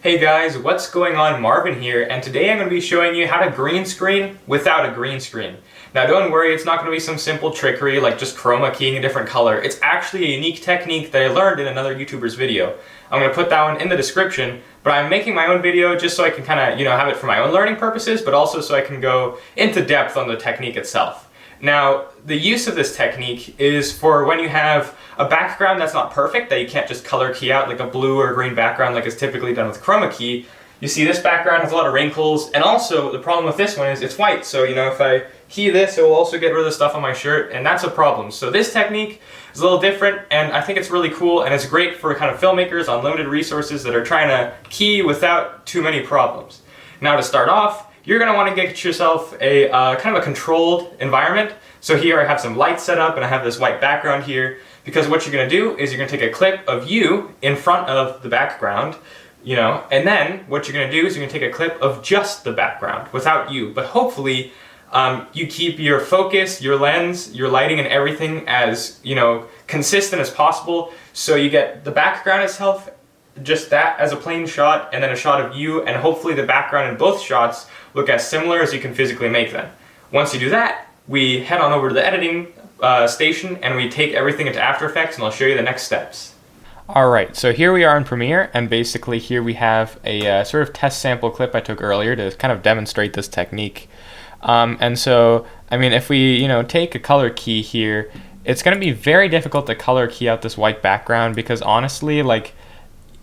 Hey guys, what's going on? Marvin here, and today I'm going to be showing you how to green screen without a green screen. Now don't worry, it's not going to be some simple trickery like just chroma keying a different color. It's actually a unique technique that I learned in another YouTuber's video. I'm going to put that one in the description, but I'm making my own video just so I can kind of, have it for my own learning purposes, but also so I can go into depth on the technique itself. Now, the use of this technique is for when you have a background that's not perfect, that you can't just color key out like a blue or green background like is typically done with chroma key. You see this background has a lot of wrinkles, and also the problem with this one is it's white, so if I key this, it will also get rid of the stuff on my shirt, and that's a problem. So this technique is a little different, and I think it's really cool, and it's great for kind of filmmakers on limited resources that are trying to key without too many problems. Now to start off, you're going to want to get yourself a kind of a controlled environment. So here I have some lights set up and I have this white background here, because what you're going to do is you're going to take a clip of you in front of the background, and then what you're going to do is you're going to take a clip of just the background without you, but hopefully you keep your focus, your lens, your lighting and everything as consistent as possible, so you get the background itself, just that as a plain shot, and then a shot of you, and hopefully the background in both shots look as similar as you can physically make them. Once you do that, we head on over to the editing station and we take everything into After Effects, and I'll show you the next steps. Alright, so here we are in Premiere, and basically here we have a sort of test sample clip I took earlier to kind of demonstrate this technique. And so, if we take a color key here, it's going to be very difficult to color key out this white background, because honestly,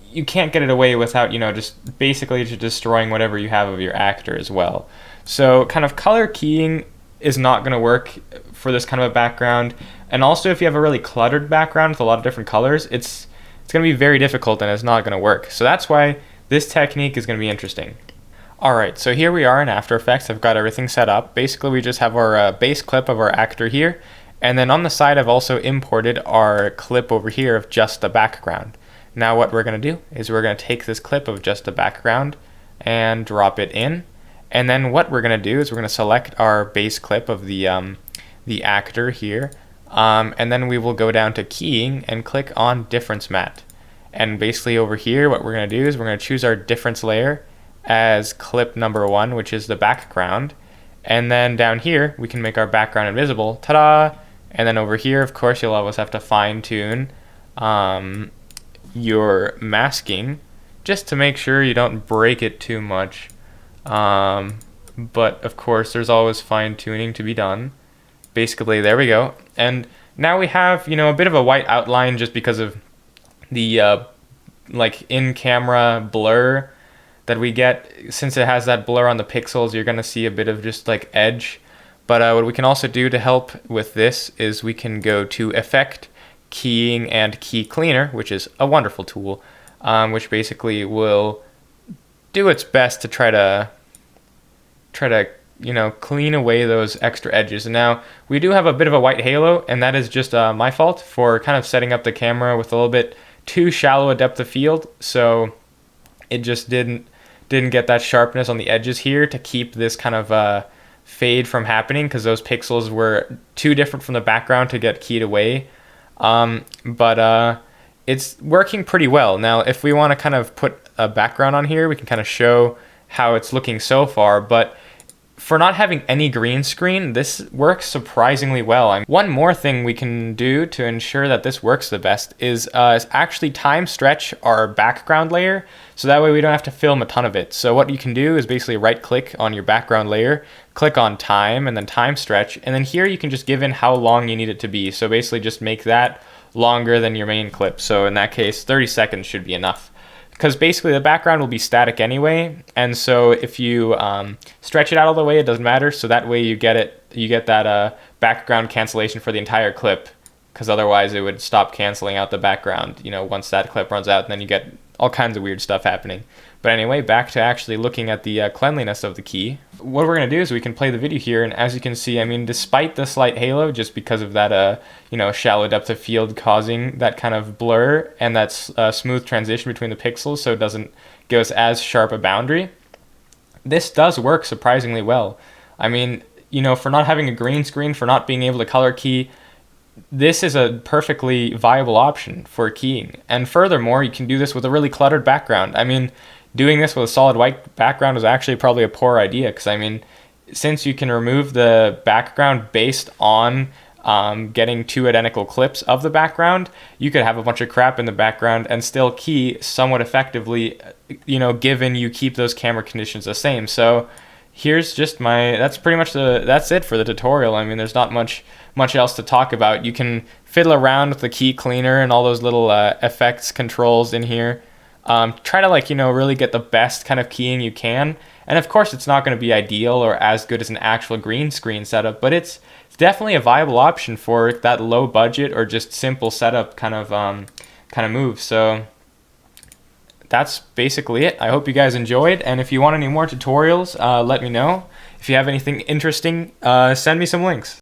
you can't get it away without, just basically just destroying whatever you have of your actor as well. So kind of color keying is not going to work for this kind of a background. And also if you have a really cluttered background with a lot of different colors, it's going to be very difficult and it's not going to work. So that's why this technique is going to be interesting. Alright, so here we are in After Effects. I've got everything set up. Basically we just have our base clip of our actor here. And then on the side I've also imported our clip over here of just the background. Now what we're going to do is we're going to take this clip of just the background and drop it in. And then what we're going to do is we're going to select our base clip of the actor here. And then we will go down to keying and click on difference matte. And basically over here what we're going to do is we're going to choose our difference layer as clip number 1, which is the background. And then down here we can make our background invisible. Ta-da! And then over here, of course, you'll always have to fine tune your masking just to make sure you don't break it too much. But of course there's always fine tuning to be done. Basically there we go, and now we have a bit of a white outline just because of the in-camera blur that we get. Since it has that blur on the pixels, you're gonna see a bit of just edge. But what we can also do to help with this is we can go to Effect, Keying, and Key Cleaner, which is a wonderful tool, which basically will do its best to try to clean away those extra edges. And now we do have a bit of a white halo, and that is just my fault for kind of setting up the camera with a little bit too shallow a depth of field, so it just didn't get that sharpness on the edges here to keep this kind of fade from happening, because those pixels were too different from the background to get keyed away. But it's working pretty well. Now if we want to kind of put a background on here, we can kind of show how it's looking so far, but for not having any green screen, this works surprisingly well. One more thing we can do to ensure that this works the best is actually time stretch our background layer, so that way we don't have to film a ton of it. So what you can do is basically right click on your background layer, click on time, and then time stretch, and then here you can just give in how long you need it to be. So basically just make that longer than your main clip. So in that case 30 seconds should be enough, because basically the background will be static anyway, and so if you stretch it out all the way, it doesn't matter. So that way you get that background cancellation for the entire clip, because otherwise it would stop canceling out the background once that clip runs out, and then you get all kinds of weird stuff happening. But anyway, back to actually looking at the cleanliness of the key. What we're going to do is we can play the video here, and as you can see, despite the slight halo, just because of that shallow depth of field causing that kind of blur and that smooth transition between the pixels, so it doesn't give us as sharp a boundary, this does work surprisingly well. For not having a green screen, for not being able to color key, this is a perfectly viable option for keying. And furthermore, you can do this with a really cluttered background. doing this with a solid white background was actually probably a poor idea, because I mean, since you can remove the background based on getting two identical clips of the background, you could have a bunch of crap in the background and still key somewhat effectively, given you keep those camera conditions the same. So here's just that's pretty much that's it for the tutorial. I mean, there's not much else to talk about. You can fiddle around with the key cleaner and all those little effects controls in here. Try to really get the best kind of keying you can. And of course, it's not going to be ideal or as good as an actual green screen setup, but it's definitely a viable option for that low budget or just simple setup kind of move. So that's basically it. I hope you guys enjoyed, and if you want any more tutorials, let me know. If you have anything interesting, send me some links.